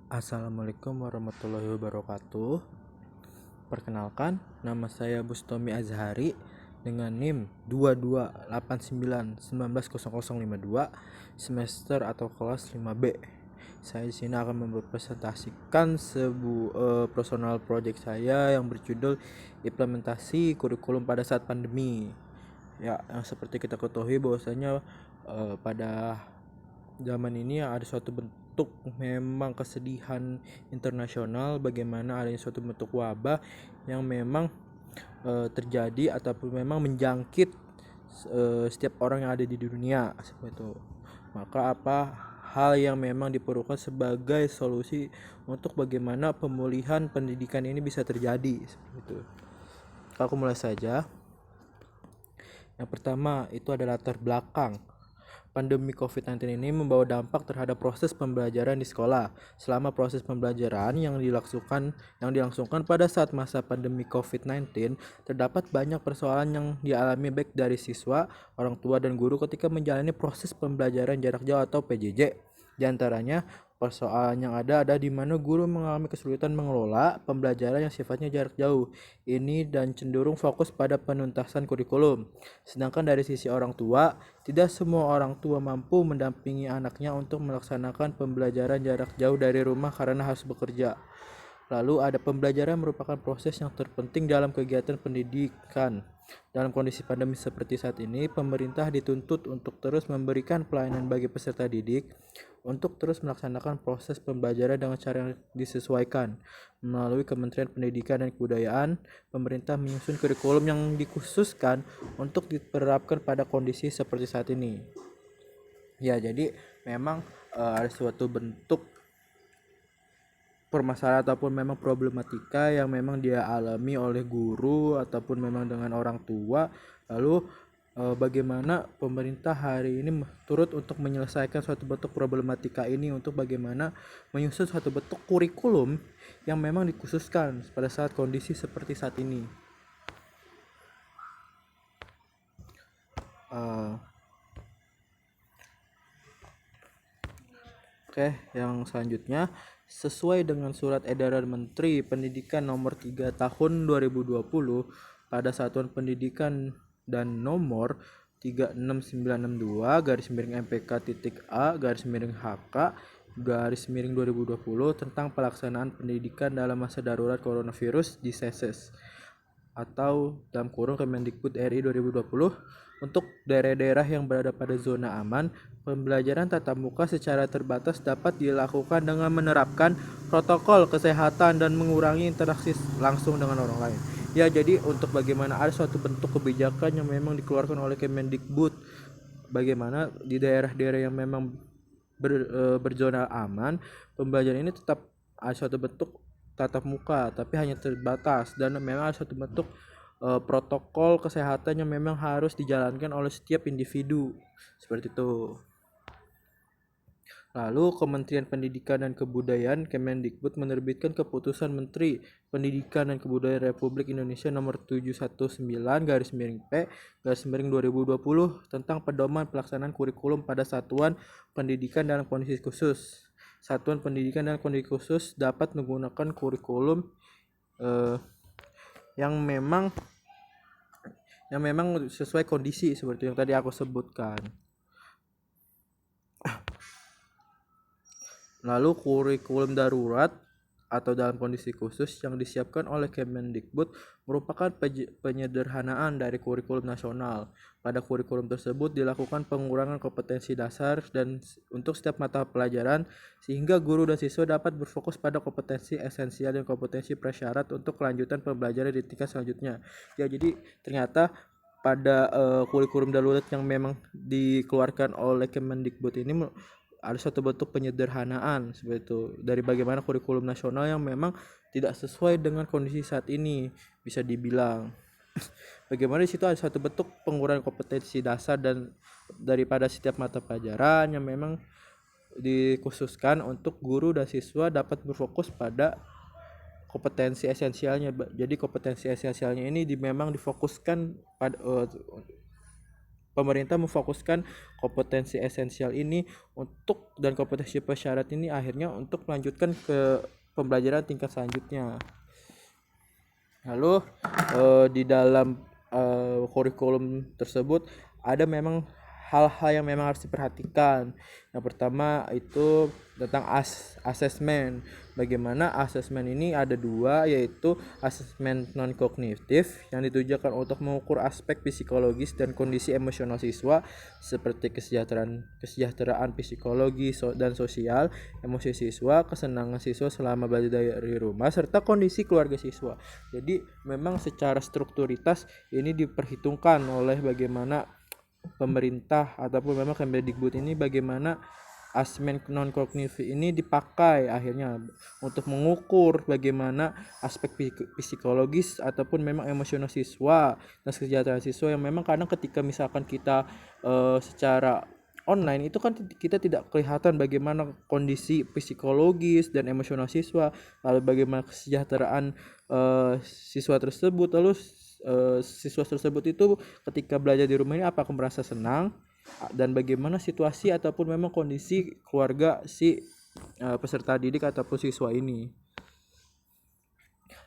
Assalamualaikum warahmatullahi wabarakatuh. Perkenalkan, nama saya Bustomi Azhari dengan NIM 2289190052 semester atau kelas 5B. Saya di sini akan mempresentasikan personal project saya yang berjudul implementasi kurikulum pada saat pandemi. Ya, yang seperti kita ketahui bahwasanya pada zaman ini ada suatu bentuk memang kesedihan internasional bagaimana adanya suatu bentuk wabah yang memang terjadi ataupun memang menjangkit setiap orang yang ada di dunia seperti itu. Maka apa hal yang memang diperlukan sebagai solusi untuk bagaimana pemulihan pendidikan ini bisa terjadi seperti itu. Aku mulai saja. Yang pertama itu adalah latar belakang. Pandemi COVID-19 ini membawa dampak terhadap proses pembelajaran di sekolah. Selama proses pembelajaran yang dilangsungkan pada saat masa pandemi COVID-19, terdapat banyak persoalan yang dialami baik dari siswa, orang tua, dan guru ketika menjalani proses pembelajaran jarak jauh atau PJJ. Di antaranya, persoalan yang ada di mana guru mengalami kesulitan mengelola pembelajaran yang sifatnya jarak jauh ini dan cenderung fokus pada penuntasan kurikulum. Sedangkan dari sisi orang tua, tidak semua orang tua mampu mendampingi anaknya untuk melaksanakan pembelajaran jarak jauh dari rumah karena harus bekerja. Lalu ada pembelajaran merupakan proses yang terpenting dalam kegiatan pendidikan. Dalam kondisi pandemi seperti saat ini, pemerintah dituntut untuk terus memberikan pelayanan bagi peserta didik untuk terus melaksanakan proses pembelajaran dengan cara yang disesuaikan. Melalui Kementerian Pendidikan dan Kebudayaan, pemerintah menyusun kurikulum yang dikhususkan untuk diterapkan pada kondisi seperti saat ini. Ya, jadi memang ada suatu bentuk permasalahan ataupun memang problematika yang memang dia alami oleh guru ataupun memang dengan orang tua. Lalu bagaimana pemerintah hari ini turut untuk menyelesaikan suatu bentuk problematika ini untuk bagaimana menyusun suatu bentuk kurikulum yang memang dikhususkan pada saat kondisi seperti saat ini. Oke, yang selanjutnya sesuai dengan Surat Edaran Menteri Pendidikan Nomor 3 Tahun 2020 pada Satuan Pendidikan dan Nomor 36962/MPK.A/HK garis miring 2020 tentang pelaksanaan pendidikan dalam masa darurat coronavirus diseases atau dalam kurung Kemendikbud RI 2020 untuk daerah-daerah yang berada pada zona aman, pembelajaran tatap muka secara terbatas dapat dilakukan dengan menerapkan protokol kesehatan dan mengurangi interaksi langsung dengan orang lain. Ya, jadi untuk bagaimana ada suatu bentuk kebijakan yang memang dikeluarkan oleh Kemendikbud, bagaimana di daerah-daerah yang memang berzona aman, pembelajaran ini tetap ada suatu bentuk tatap muka, tapi hanya terbatas dan memang ada suatu bentuk protokol kesehatan yang memang harus dijalankan oleh setiap individu seperti itu. Lalu Kementerian Pendidikan dan Kebudayaan Kemendikbud menerbitkan Keputusan Menteri Pendidikan dan Kebudayaan Republik Indonesia Nomor 719/P/2020 tentang pedoman pelaksanaan kurikulum pada satuan pendidikan dalam kondisi khusus. Satuan pendidikan dan kondisi khusus dapat menggunakan kurikulum yang memang sesuai kondisi seperti yang tadi aku sebutkan. Lalu kurikulum darurat atau dalam kondisi khusus yang disiapkan oleh Kemendikbud merupakan penyederhanaan dari kurikulum nasional. Pada kurikulum tersebut dilakukan pengurangan kompetensi dasar dan untuk setiap mata pelajaran sehingga guru dan siswa dapat berfokus pada kompetensi esensial dan kompetensi prasyarat untuk kelanjutan pembelajaran di tingkat selanjutnya. Ya, jadi ternyata pada kurikulum darurat yang memang dikeluarkan oleh Kemendikbud ini ada satu bentuk penyederhanaan seperti itu dari bagaimana kurikulum nasional yang memang tidak sesuai dengan kondisi saat ini bisa dibilang. Bagaimana di situ ada satu bentuk pengurangan kompetensi dasar dan daripada setiap mata pelajaran yang memang dikhususkan untuk guru dan siswa dapat berfokus pada kompetensi esensialnya. Jadi kompetensi esensialnya ini memang difokuskan pada pemerintah memfokuskan kompetensi esensial ini dan kompetensi persyarat ini akhirnya untuk melanjutkan ke pembelajaran tingkat selanjutnya. Lalu di dalam kurikulum tersebut ada memang hal-hal yang memang harus diperhatikan. Yang pertama itu tentang asesmen. Bagaimana asesmen ini ada dua, yaitu asesmen non kognitif yang ditujukan untuk mengukur aspek psikologis dan kondisi emosional siswa seperti kesejahteraan psikologi dan sosial, emosi siswa, kesenangan siswa selama belajar dari rumah, serta kondisi keluarga siswa. Jadi memang secara strukturitas ini diperhitungkan oleh bagaimana pemerintah ataupun memang Kemdikbud ini bagaimana asesmen non kognitif ini dipakai akhirnya untuk mengukur bagaimana aspek psikologis ataupun memang emosional siswa dan kesejahteraan siswa yang memang kadang ketika misalkan kita secara online itu kan kita tidak kelihatan bagaimana kondisi psikologis dan emosional siswa, lalu bagaimana kesejahteraan siswa tersebut, lalu siswa tersebut itu ketika belajar di rumah ini apakah merasa senang dan bagaimana situasi ataupun memang kondisi keluarga si peserta didik ataupun siswa ini.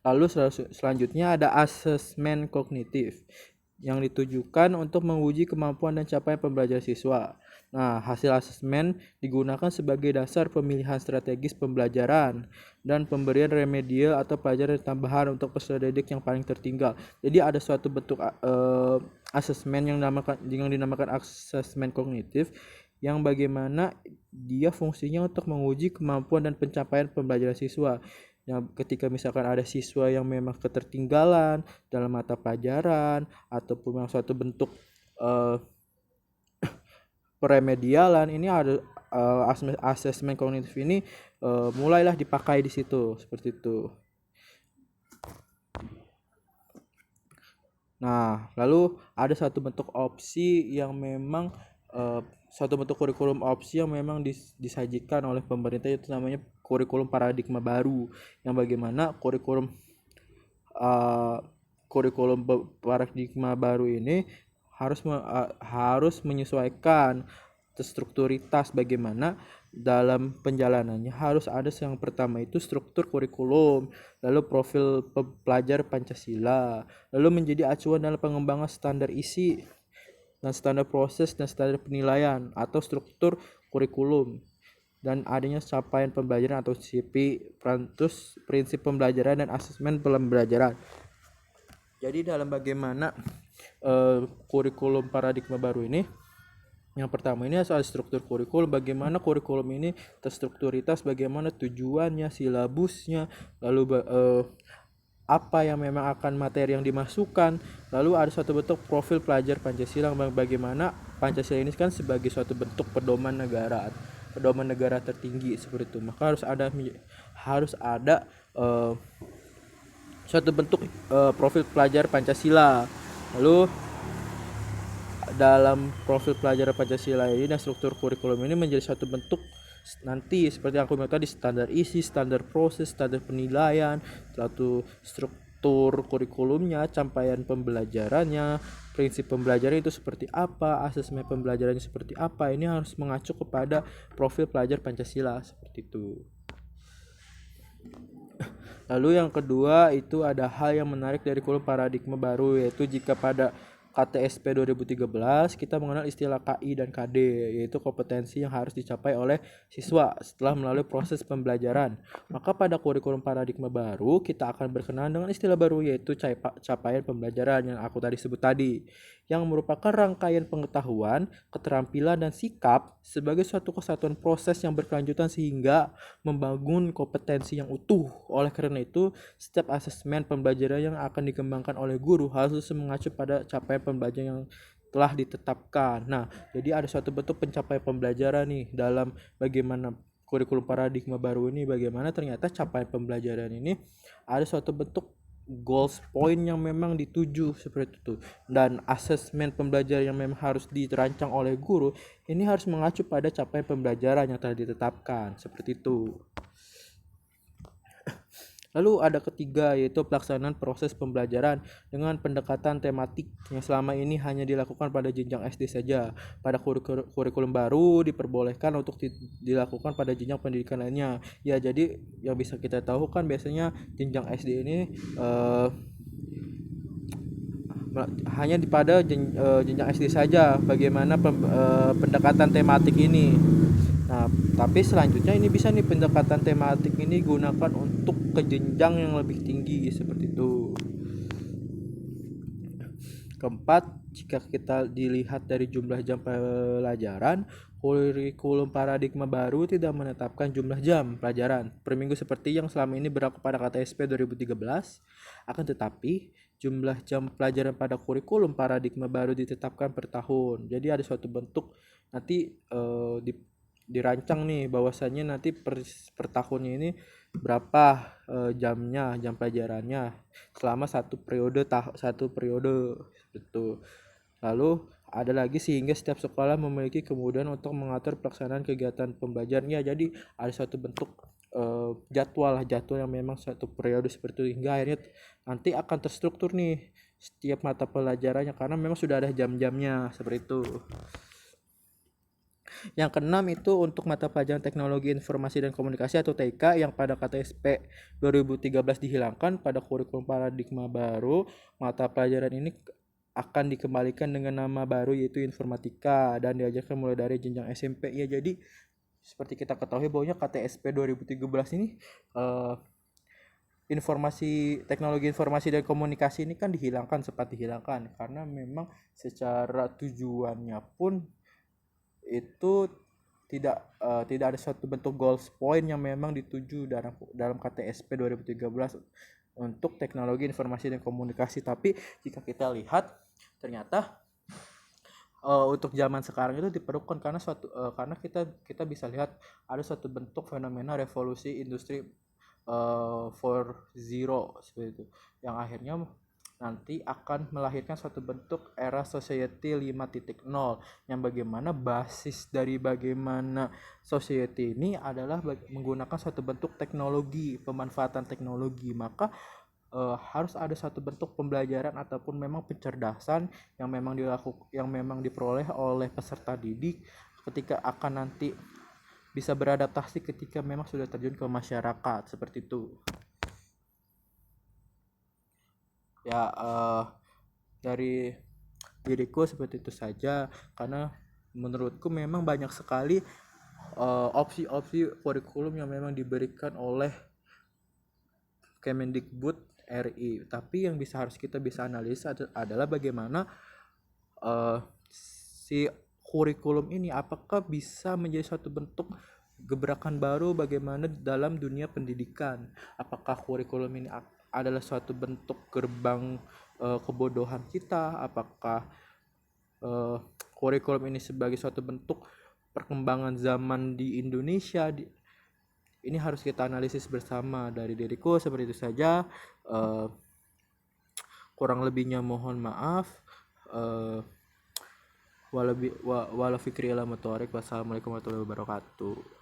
Lalu selanjutnya ada asesmen kognitif yang ditujukan untuk menguji kemampuan dan capaian pembelajaran siswa. Nah, hasil asesmen digunakan sebagai dasar pemilihan strategis pembelajaran dan pemberian remedial atau pelajaran tambahan untuk peserta didik yang paling tertinggal. Jadi ada suatu bentuk asesmen yang dinamakan asesmen kognitif yang bagaimana dia fungsinya untuk menguji kemampuan dan pencapaian pembelajaran siswa. Yang ketika misalkan ada siswa yang memang ketertinggalan dalam mata pelajaran ataupun memang suatu bentuk peremedialan, ini ada asesmen kognitif ini mulailah dipakai di situ seperti itu. Nah, lalu ada satu bentuk opsi yang memang suatu bentuk kurikulum opsi yang memang disajikan oleh pemerintah, itu namanya kurikulum paradigma baru, yang bagaimana kurikulum paradigma baru ini harus menyesuaikan strukturitas bagaimana dalam penjalanannya. Harus ada yang pertama itu struktur kurikulum, lalu profil pelajar Pancasila, lalu menjadi acuan dalam pengembangan standar isi dan standar proses dan standar penilaian atau struktur kurikulum, dan adanya capaian pembelajaran atau CP, terus prinsip pembelajaran dan asesmen pembelajaran. Jadi dalam bagaimana kurikulum paradigma baru ini, yang pertama ini soal struktur kurikulum, bagaimana kurikulum ini terstrukturitas, bagaimana tujuannya, silabusnya, lalu apa yang memang akan materi yang dimasukkan, lalu ada suatu bentuk profil pelajar Pancasila, bagaimana Pancasila ini kan sebagai suatu bentuk pedoman negara tertinggi seperti itu, maka harus ada suatu bentuk profil pelajar Pancasila. Lalu dalam profil pelajar Pancasila ini dan struktur kurikulum ini menjadi suatu bentuk nanti seperti yang aku bilang tadi, standar isi, standar proses, standar penilaian, suatu struktur kurikulumnya, capaian pembelajarannya, prinsip pembelajaran itu seperti apa, asesmen pembelajarannya seperti apa. Ini harus mengacu kepada profil pelajar Pancasila seperti itu. Lalu yang kedua itu ada hal yang menarik dari kurikulum paradigma baru, yaitu jika pada KTSP 2013 kita mengenal istilah KI dan KD, yaitu kompetensi yang harus dicapai oleh siswa setelah melalui proses pembelajaran. Maka pada kurikulum paradigma baru kita akan berkenalan dengan istilah baru, yaitu capaian pembelajaran yang aku tadi sebut tadi, yang merupakan rangkaian pengetahuan, keterampilan, dan sikap sebagai suatu kesatuan proses yang berkelanjutan sehingga membangun kompetensi yang utuh. Oleh karena itu, setiap asesmen pembelajaran yang akan dikembangkan oleh guru harus mengacu pada capaian pembelajaran yang telah ditetapkan. Nah, jadi ada suatu bentuk pencapaian pembelajaran nih dalam bagaimana kurikulum paradigma baru ini, bagaimana ternyata capaian pembelajaran ini ada suatu bentuk goals point yang memang dituju seperti itu, dan asesmen pembelajaran yang memang harus dirancang oleh guru ini harus mengacu pada capaian pembelajaran yang telah ditetapkan seperti itu. Lalu ada ketiga, yaitu pelaksanaan proses pembelajaran dengan pendekatan tematik yang selama ini hanya dilakukan pada jenjang SD saja. Pada kurikulum baru diperbolehkan untuk dilakukan pada jenjang pendidikan lainnya. Ya, jadi yang bisa kita tahu kan biasanya jenjang SD ini hanya pada jenjang SD saja bagaimana pendekatan tematik ini. Nah, tapi selanjutnya ini bisa nih pendekatan tematik ini gunakan untuk ke jenjang yang lebih tinggi seperti itu. Keempat, jika kita dilihat dari jumlah jam pelajaran, kurikulum paradigma baru tidak menetapkan jumlah jam pelajaran per minggu seperti yang selama ini berlaku pada KTSP 2013. Akan tetapi, jumlah jam pelajaran pada kurikulum paradigma baru ditetapkan per tahun. Jadi ada suatu bentuk nanti dirancang nih bahwasannya nanti per tahunnya ini berapa jam pelajarannya selama satu periode itu. Lalu ada lagi sehingga setiap sekolah memiliki kemudahan untuk mengatur pelaksanaan kegiatan pembelajarannya. Jadi ada suatu bentuk jadwal yang memang satu periode seperti itu, hingga akhirnya nanti akan terstruktur nih setiap mata pelajarannya karena memang sudah ada jam-jamnya seperti itu. Yang keenam itu untuk mata pelajaran Teknologi Informasi dan Komunikasi atau TIK yang pada KTSP 2013 dihilangkan. Pada kurikulum paradigma baru, mata pelajaran ini akan dikembalikan dengan nama baru yaitu informatika dan diajarkan mulai dari jenjang SMP. Ya, jadi seperti kita ketahui bahwa KTSP 2013 ini teknologi informasi dan komunikasi ini kan sempat dihilangkan karena memang secara tujuannya pun itu tidak ada suatu bentuk goals point yang memang dituju dalam KTSP 2013 untuk teknologi informasi dan komunikasi. Tapi jika kita lihat ternyata untuk zaman sekarang itu diperlukan karena kita bisa lihat ada suatu bentuk fenomena revolusi industri 4.0 seperti itu yang akhirnya nanti akan melahirkan suatu bentuk era society 5.0 yang bagaimana basis dari bagaimana society ini adalah menggunakan suatu bentuk teknologi, pemanfaatan teknologi. Maka harus ada satu bentuk pembelajaran ataupun memang pencerdasan yang memang diperoleh oleh peserta didik ketika akan nanti bisa beradaptasi ketika memang sudah terjun ke masyarakat seperti itu. Ya, dari diriku seperti itu saja karena menurutku memang banyak sekali opsi-opsi kurikulum yang memang diberikan oleh Kemendikbud RI. Tapi yang harus kita bisa analisa adalah bagaimana si kurikulum ini apakah bisa menjadi suatu bentuk gebrakan baru bagaimana dalam dunia pendidikan. Apakah kurikulum ini adalah suatu bentuk gerbang kebodohan kita? Apakah kurikulum ini sebagai suatu bentuk perkembangan zaman di Indonesia? Ini harus kita analisis bersama. Dari diriku seperti itu saja. Kurang lebihnya mohon maaf. Wala fikri ila motorik. Wassalamualaikum warahmatullahi wabarakatuh.